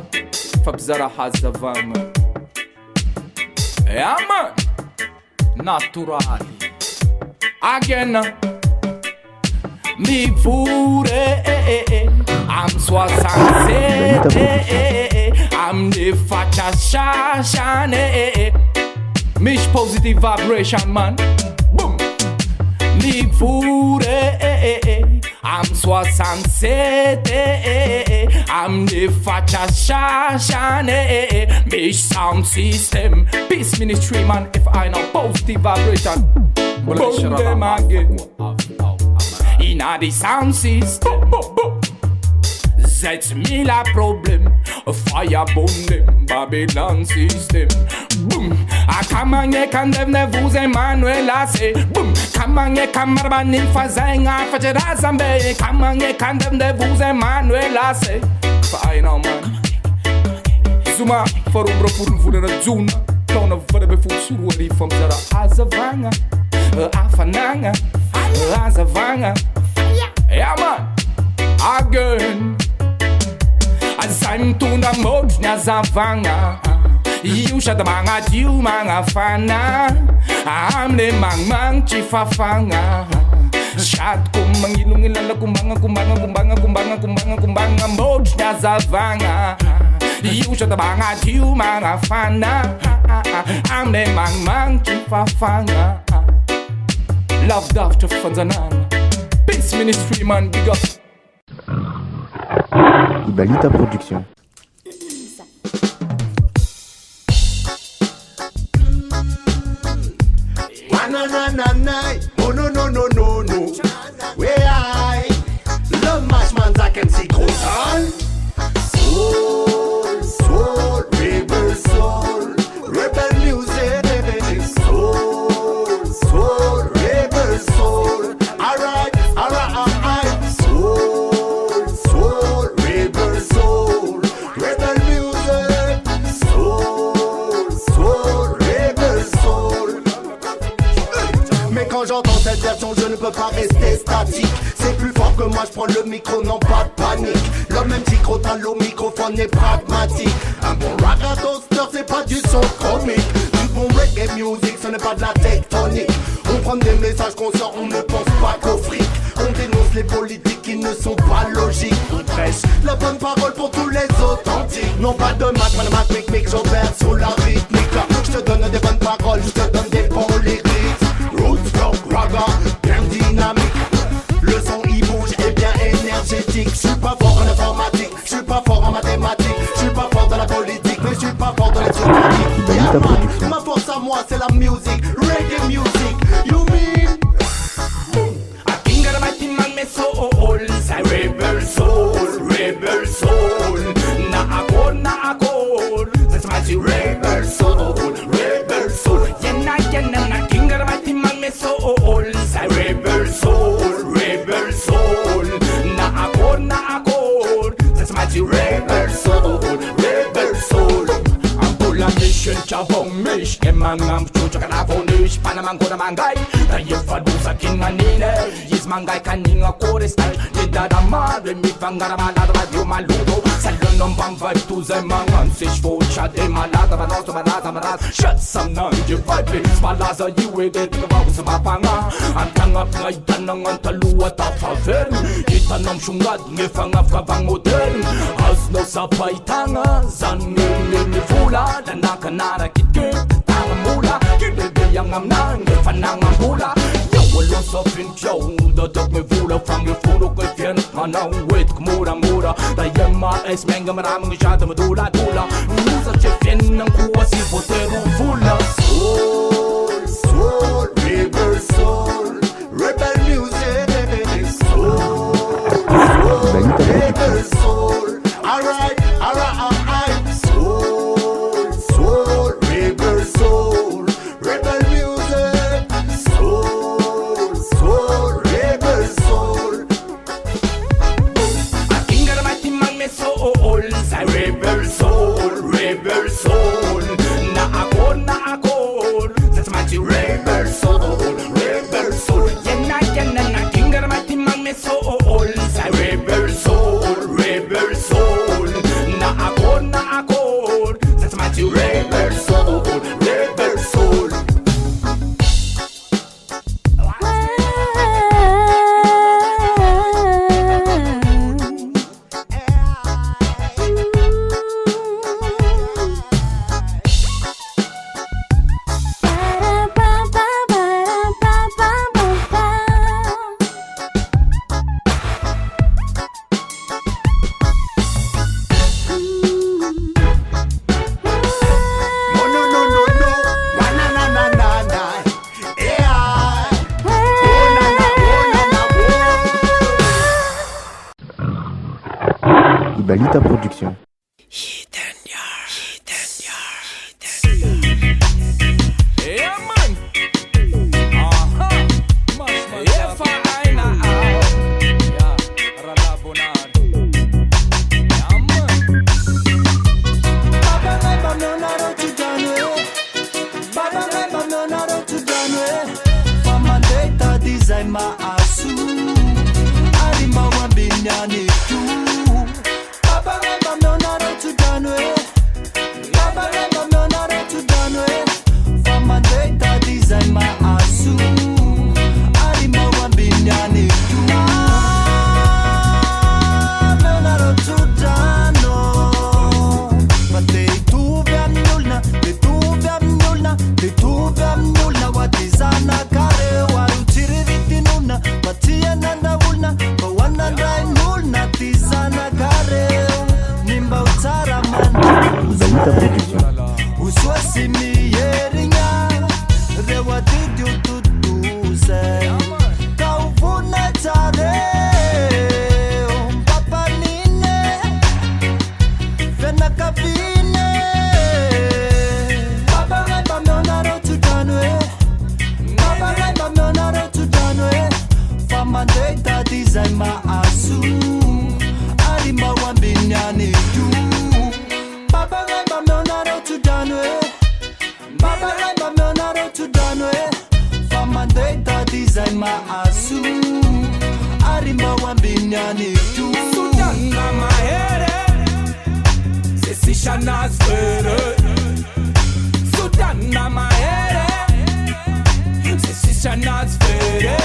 Fabzara Hazavanga. Yeah man. Naturali. Again. Mi pure I'm 67 I'm the faccia shashane Mish positive vibration man. Boom. Mi pure I'm 67 I'm the faccia shashane Mish sound system Peace Ministry man. If I know positive vibration boom them again Inna the sound system That's me la problem Fire burn them Babylon system Boom Akamanye kandevne vous Emmanuel Ase Boom Kamanye kamarban infazenga Fajera zambe Kamanye kandevne vous Emmanuel Ase Fine man Zuma Farumbro purul vulera zuna Tona vada full surwari From zara azavanga Afananga Azavanga Yeah man Again Azan tunda mods na zavanga You shut the manga tiu manga fana Amle mang chifafanga Shat kumang ilung ilala kumbanga mods na zavanga You shut the manga tiu manga fana Amle mang chifafanga Love Dr. Fanzanana Peace Ministry man, big up. Ibalita Production. Oh no no no no no. Where I love match man I can see total. Soul, rebel music. Soul, rebel soul. Alright. Soul, Quand j'entends cette version, je ne peux pas rester statique. C'est plus fort que moi, je prends le micro, non pas de panique. L'homme même psychrotal au microphone est pragmatique. Un bon raga toaster, c'est pas du son comique. Du bon reggae music, ce n'est pas de la tectonique. On prend des messages qu'on sort, on ne pense pas qu'au fric. On dénonce les politiques qui ne sont pas logiques. On prêche la bonne parole pour tous les authentiques. Non pas de maths, mic, j'opère sur la rythmique. Je te donne des bonnes paroles, je te donne des bons lyrics. Roots, rock, raga, bien dynamique. Le son il bouge et bien énergétique. Je suis pas fort en informatique, je suis pas fort en mathématiques, je suis pas fort dans la politique, mais je suis pas fort dans les scientifiques. Ma force à moi c'est la musique, reggae music. You mean? I think that my team man me soul, say rebel soul. Na accord, that's my rebel soul. Yeah, I think that my team man me soul, say rebel soul. Na accord, that's my rebel soul. I'm full of mission, Chahongish, Emangam, Chuchakanafonish, Panamango Mangai, Tayafadusa King Anine, Yismangai Kaninga Korestai, Yedadama, Remi Fangaramada, Maludo, Salonum Bamba to Zemangan, Sishfo, Chade Malada, Manata, shut some nun, you fight me, Malaza, you will get the Babu Samapanga, and Tang up like Tanang on Talua Tafaven, Itanam Shungat, Nifanga Favang Modern, As no Sapaitanga, Zan Fula, the Nakanara Kit, Tangamula, Get the young Amnan, the Fanangambula. Wala sa pinchaw, dadag may vula from your puro kaya manang wait kumura dahil maes menga maraming isyata madula-dula sa chefin ng kuwa si Potero Fula. Soul, rebel music. Rebel soul. Alright. Soul, rebel soul. Rebel music. Soul, rebel soul. I think that my team man me soul, say rebel soul. Na accord, that's my rebel soul. Yeah, I think that my team man me soul, say rebel soul. Na accord, that's my rebel soul. Ibalita Production. Yeah, man. Yeah, fine now. Yeah, Ralabonar. Yeah, man. Baba remember no naro to done. Baba remember no naro to done. From Monday to design my asu. Arima wa binyani tu. Baba remember no naro to done. Baba remember no naro to done. From Monday to design my asu. Arima wa binyani tu. No naro to done. But they too damn nulna, what is ana kare waru tiriviti nulna, watia nanda ulna, kawana dai nulna tizana kare, nimba utara man. Ibalita Production. Uswasi mi yerinya, rewa didu tutuse, kauvuna tare, papa nine, vena kabine. Baba remember no naro to done. Baba remember no naro to done. From Monday to design my asu. Arima wa binyani tu. Baba remember no naro to done. maasu arimba wambinyani tu Sudana mahere Sisishana sfere Sudana mahere Sisishana sfere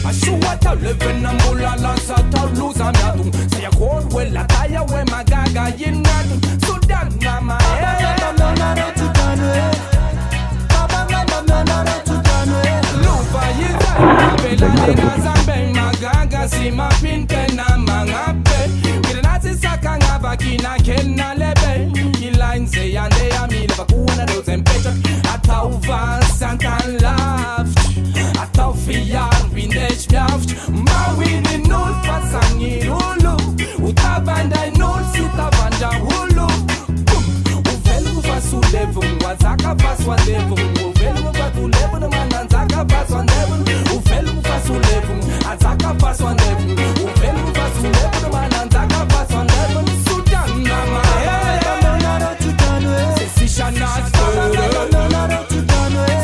Ashuata living mula la sata luza miatu Saya kod we la taya we magaga yinatu Sudana mahere Lupa yizai Bela nega zambe magaga Sima pinte na mangape Kiranati saka ngaba kina kena lebe Ila inse yande ya mile Bakuna doze mpecha Ata uva santan laft Ata ufiyar vindesh biaft Mawini nul pasangi hulu Utabanda nul sitabanda hulu Uvelu vasu levu Wazaka vaswa levu Uvelu vatu levu Mananzaka vaswa levu Uvelu vasu levu Azaka vaswa levu Uvelu vasu levu Mananzaka vaswa levu Sudana mahere Sisishana sfere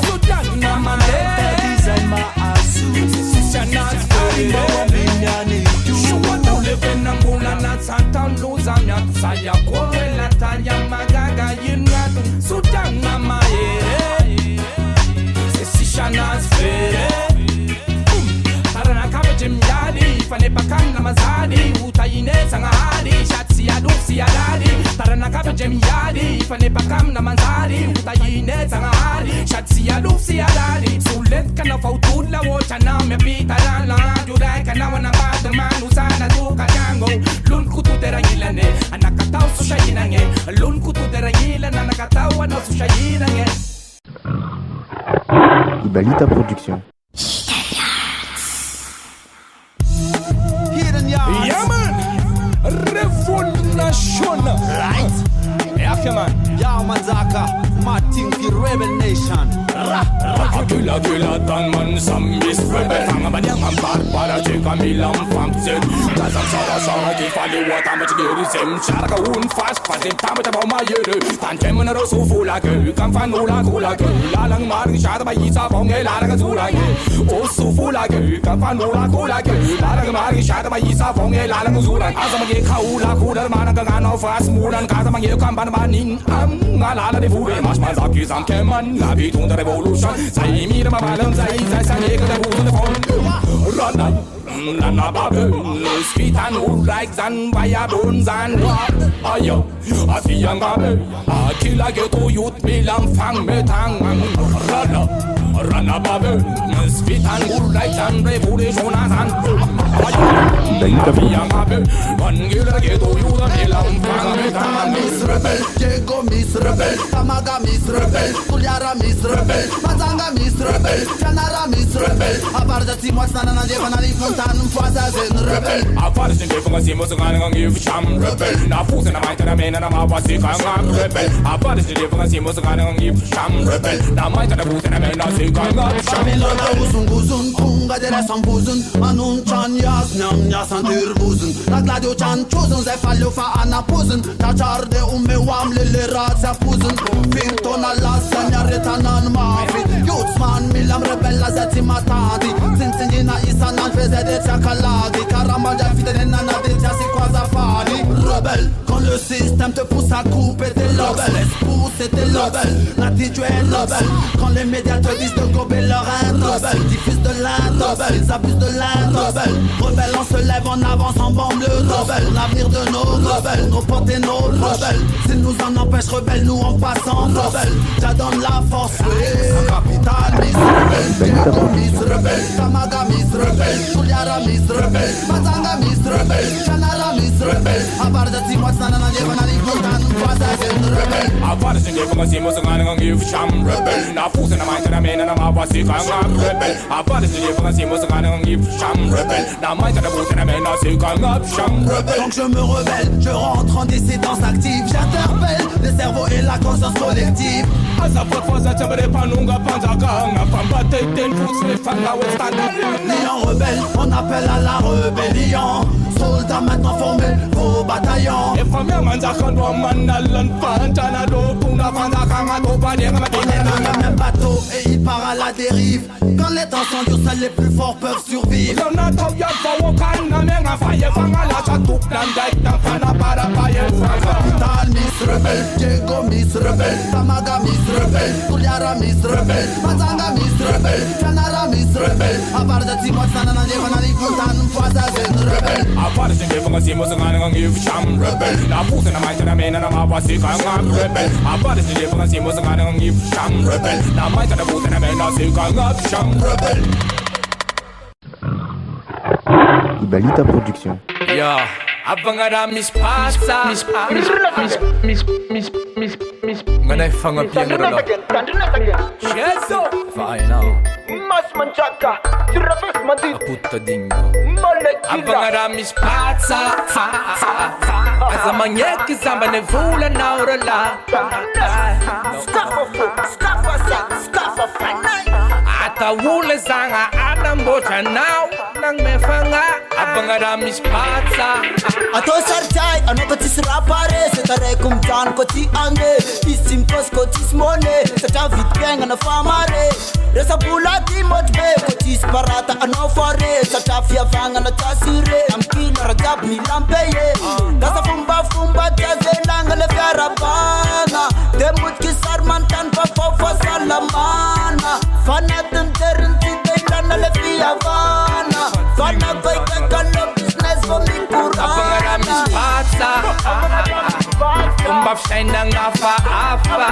Sudana mahere Sisishana sfere Shuwata ulevena mbula na santa luza miatu Saya kore la taya magaga yinatu Sudana mahere Sisishana sfere Tarana kabe jimyadi Fane pakanga mazadi Utayineza ngahadi Shatsi ya dufsi ya dadi Tarana kabe jimyadi Fane pakanga mazadi Utayineza ngahadi Shatsi ya dufsi ya dadi Sulet kana fautula Wocha na mepita dala Juday kana wana bada manu sana tuka jango Lun kutu tera yilane Anakataw susha yinange Lun kutu tera yilane Anakataw ano susha yinange Ibalita Production. Yeah man, Revolution. Right. Yeah man. Ya Manzaka, Martin the Rebel Nation. Kila kila tan man sambis rebel. Hanga banyang ang para chika milang famsen. Kasam sara sara ki fali wata mach geri sem. Shara ka un fast fasim tama taba ma yere. Tan kem na rosu fula ke. Kam fan ula kula ke. Lalang mar shara ba isa fonge lara ka zula ke. Osu fula ke. Kam fan ula kula ke. Lalang mar shara ba isa fonge lara ka zula. Asa magi kaula kula mana ka gano fast mulan kasa magi kam ban banin am ngalala de fure mas mazaki sam keman nabi tunda revolution. Say me the mabalam say say the bull the phone run up lana babe sweet and old like zan via bones and ayo afiang babe akila geto youth bilang fang metang run up babe sweet and old like zan revolution azan Ibalita afiang babe angila geto youth bilang fang metang Miss Rebel, Diego Miss Rebel, Tamaga Miss Rebel, Tuliara Miss Rebel, Mazanga Miss Rebel, Janara Miss Rebel. Aparta ti mostrana na deva na lifontan faza zen rebel. Aparta sin defunga si musanga ngang give sham rebel. Na fusa na maita na mena na mawasi kang rebel. Aparta sin defunga si musanga ngang give sham rebel. Na maita na fusa na mena si kang sham. Milona uzun kunga de la sambuzun, anun chan yas nyam yasan turbuzun. La gladio chan chuzun ze fallo fa anapuzen. Ta charde umme wam lille rat sa puzen. Finton alla sanyareta nan mafi. Youthman milam rebella zeti matadi. Sinsinjina isa nan feze de chakaladi. Karamanja fidene nana de si kwaza fani. Rebelle, quand le système te pousse à couper tes lobes, laisse pousser tes lobes. Nati tu es rebelle. Quand les médias te disent de gober leur haine, rebelle. Diffuse de l'Inde, rebelle. Ils abusent de l'Inde, rebelle. Rebelle, on se lève en avance en bombe le rebelle. L'avenir de nos rebelles, nos potes et nos rebelles. S'ils nous en empêchent, rebelles, nous en passant rebelles. Ça donne la force, capital Miss Rebelle, Diego Miss Rebelle, Tamaga Miss Rebelle, Tuliara Miss Rebelle, Mazanga Miss Rebelle, Janara Miss Rebelle. Aparta ti mostrana na deva na lifontan faza zen rebel. Aparta sin defunga si musanga ngang give sham rebel. Na fusa na maita na mena na mawasi kang rebel. Aparta sin defunga si musanga ngang give sham rebel. Na maita na fusa na mena si kang sham rebel. Donc je me rebelle, je rentre en dissidence active. J'interpelle les cerveaux et la conscience collective. Azapot faza chambre panunga panzaka nga pamba teten fusle fanga westana. Lion rebelle, on appelle à la rébellion. Soldats maintenant formés au bataillon. Et famille manzaka ndo manalan pantana do puna panzaka nga to panye nga On est dans le même bateau et il part à la la dérive. Quand les temps sont durs, seuls les plus forts peuvent survivre. Brutal Miss Rebelle, Diego Miss Rebelle, Tamaga Miss Rebelle, Kuliara Miss Rebelle, Mazanga Miss Rebelle, Chanara Miss Rebelle. Aparda Timot Sanana Jevanani Kuntan Faza Zen Rebelle. Aparda Timot Sanana Jevanani Rebelle. La puta na maita na mena na mapasi kanga rebel. Aparda Timot Sanana Jevanani Rebelle. La maita na puta na mena si kanga rebel. Ibalita Production. Yeah. Abangara Miss Pasa Ngana fanga piangara Cheso Fine now Mas manchaka Tirafes mandi Puta dingo Molekila Abangara Miss Pasa Azamanyeki zamba nevula naurala Scaffa Ata wule zanga Adam bocha now Nang mefanga Abangara Miss Pasa Ato sartai, ano patis rapare Se tare kum tan koti ange Isim pos kotis mone Sa David gang ana famare Resa bulati mojbe Kotis parata ano fare Sa tafia vanga na tasire Am kila ragab ni lampeye Dasa fumba Jaze langa le fiara banga Demut kisar mantan pa fofa salamana Fana tenterin tite lana le fia vana Fana koi kakalo business for me Abangara Miss Pasa Umbaf shaina ngafa afa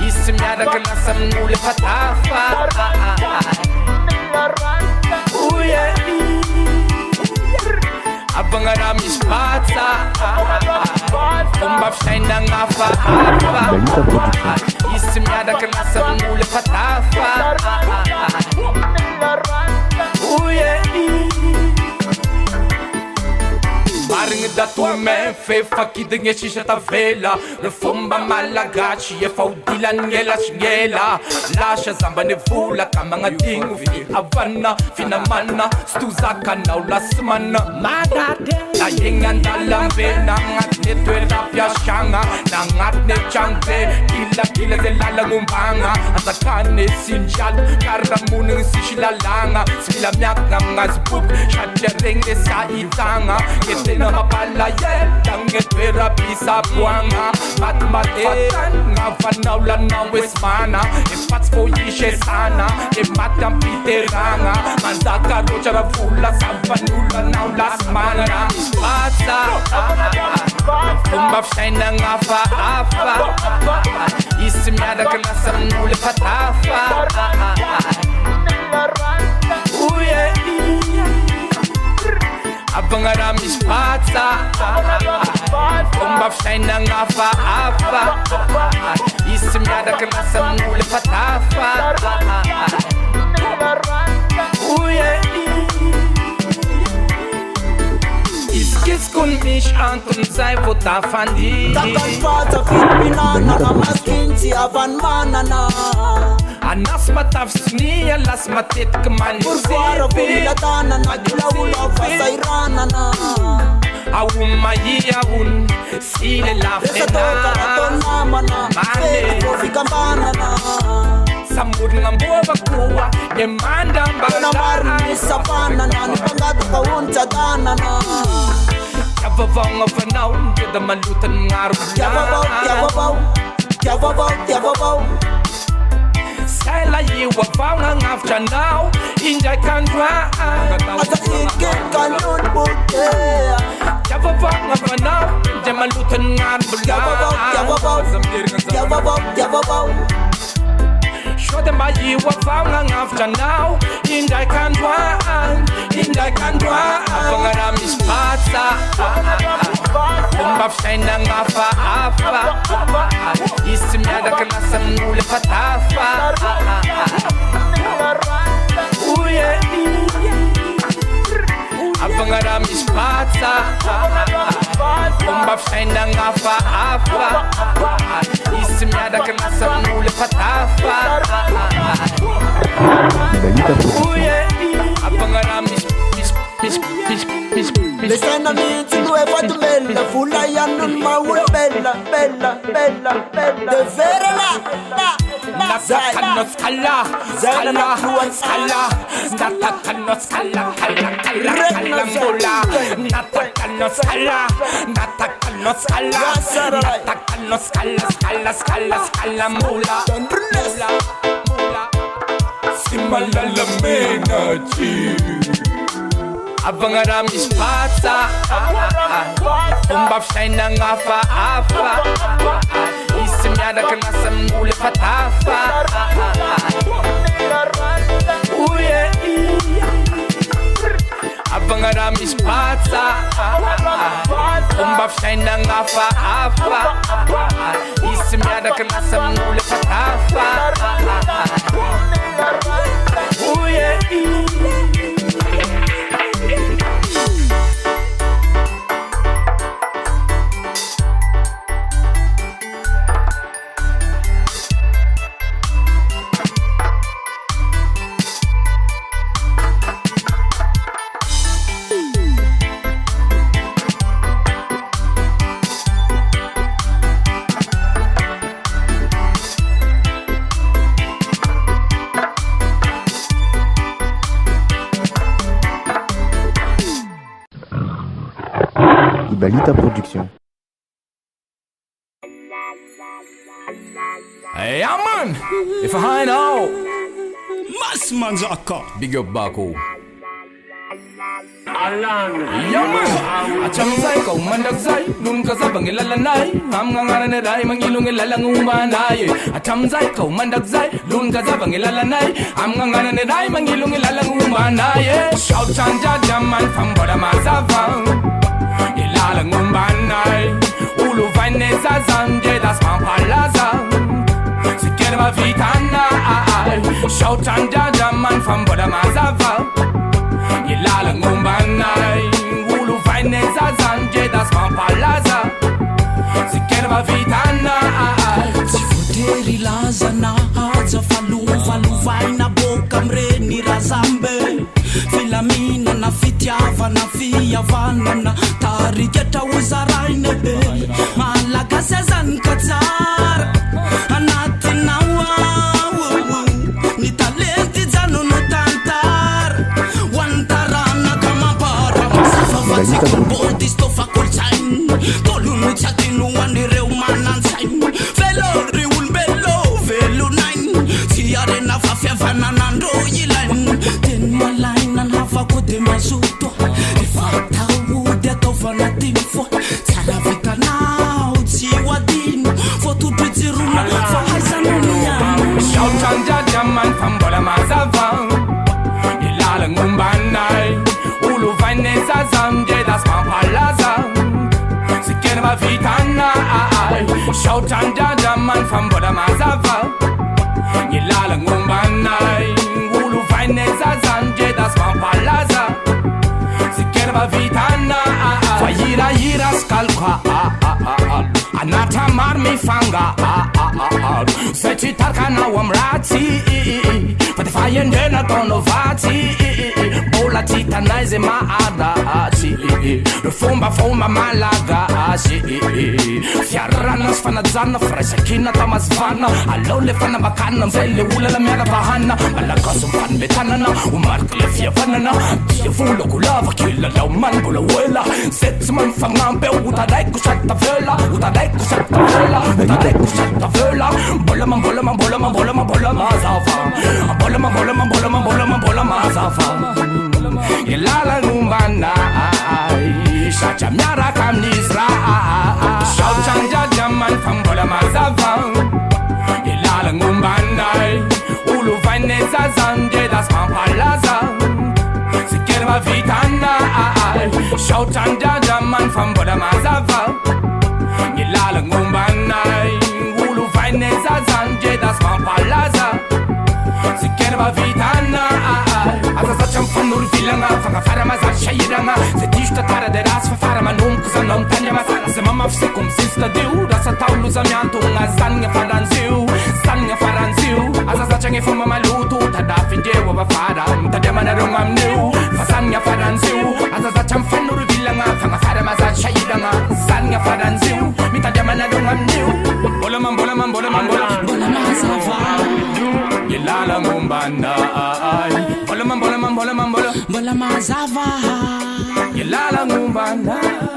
Isim yada kana samnule patafa Uye Abangara Miss Pasa Umbaf shaina ngafa afa Isim yada kana samnule patafa Uye Maring da tu me fe fakide nge shisha ta vela Refumba malagachi e faudila ngela shngela Lasha zamba nevula kama nga dingu fi Havana fina mana stuzaka na ulasmana Magade Na yenga ndalambe na ngat ne twela pya shanga Na ngat ne changbe kila de lala ngumbanga Atakane sinjal karamuning sishilalanga Sila myaka ngazbuk shadya renge sa itanga na mapala ye Dange twera pisa buanga Matmatan Ngavanaula na wesmana E pats po yishe sana E matam piteranga Manzaka rochara vula Savanula na ulasmana Pasa Umbaf shaina ngafa afa Isim yada kana samnule patafa Uye Abangara Miss Pasa Umbaf shaina ngafa afa Isim yada kana samnule patafa Uye Iskis kun mich antun sei vota fandi Takas pata fit binana Amaskinti avan manana Anas matafsni alas matit keman Urfara vumilatana Nagila ula fasairana na Awun mayi awun Sile la Resa toka ratona mana Fake profika banana Samud ngambuwa bakuwa Demanda Kuna marni sapana na Nipangata kaunta dana na Yavavang vanaw Gada malutan ngarap Yavabaw Sela yiwa vang ngafcha now Injay kandwa Ata ikin kanun buke Yavavang vanaw Jamalutan ngarap Yavabaw Show them by you what found after now. Injay kandwa Abangara Miss Pasa Umbaf shaina ngafa afa Isim yada kana samnule patafa Uye Abangara Miss Pasa Umbaf shaina ngafa afa Isim yada kana samnule patafa Ibalita Production. Abangara Miss Lesena miti due fatu bella Fulla yanun maure bella De vera la Natakano skala, skala, skala. Natakano skala, kala, kala, kala mula. Natakano skala, natakano skala. Natakano skala, skala, skala, skala mula. Mula, mula. Simalala menachi. Abang aram ispatsa, umbap shaina ngafa afa. Isimyada kana samule patafa. Uye, abang aram ispatsa, umbap shaina ngafa afa. Isimyada kana samule patafa. Uye. Ibalita Production. Hey, yeah, man. If I know, Mas Manzaka. big up Baku. Yeah, man. Acham zai kau mandak zai, nun ka sa bangilalanay. Am nga nga na ray mangilong ilalang umanay. Acham zai kau mandak zai, nun ka sa bangilalanay. Am nga nga na ray mangilong ilalang umanay. Shout chanja jaman from Boda Mazavang. Ilalang umbanay, ulu vanessa zanje das pampalaza. Sikerva vitana, shout chanja jaman from Boda Mazavang. Ilalang umbanay, ulu vanessa zanje das pampalaza. Sikerva vitana, Sifuteri lazana haja falu na boka mreni razambe. Filamina na fitiava na fiavana na tariketa uzaraine be. Malaga sezan katar anati na wow. Ni talenti zanu no tantar. Wantarana kama para. Safavati kumbodi stofa kolchain. Tolunu chatinu wanire umanan sain. Velo riul bello velo nine. Tiare na fafevana nando yilain. Ten malain and have a good masuto. If I tell that of an atinfo. Taravita now, Tiwadin. For to do the room for Hazanunia. shout chanja jaman from Boda Mazavang. Ilalang umbanay, ulu vanessa zanje das pampalaza. Sikerva vitana, shout chanja jaman from Boda Mazavang. Ilalang umbanay, ulu vanessa zanje das pampalaza. Sikerva vitana, fayira yira skalka. Anata marmi fanga. Sechi tarkana wamrati. But if I end then I don't know vati. Bola tita naize maadati. Refumba fumba malaga. Fiaranas fanadzana fresh kina tamas vana. Alole fana bakana mzele ula la mera bahana. Malakasum fan betanana. Umarkle fia vanana. Fulo kulava killa lau man bula wela. Sets man fangambe utadai kushata vela. Utadai kushata vela. Utadai kushata vela. Bola man bola man bola man bola man bola mazafa. Bola man bola man bola man bola man bola mazafa. Ilala ngumbana. Shacha miara kamnisra. Shout chanja jaman from bola mazafa. Ilala ngumbana. Ulu vanessa zanje das pampalaza. Sikerva vitana. Shout chanja jaman from Boda Mazava. Ilala ngumbana. Ulu vanessa zanje das pampalaza. Sikerva vitana. Asa cham fanur vilanga. Fanga faramaza shayiranga. Setista tara de ras fa faramanum kusanom tanya masana. Se mama fsekum sinsta diu. Rasa taulu zamiantu nga zanya faranziu. Zanya faranziu. Asa change fuma malutu. Tada finjewa bafara. Tada manarong amniu. Fasanya faranziu. Asa cham fanur vilanga. Fanga faramaza shayiranga. Zanya faranziu. Mita jamana dong amniu. Bola man bola mambola mambola Bola mazava Yelala ngumbanda Bola mambola mambola mambola Bola mazava Yelala ngumbanda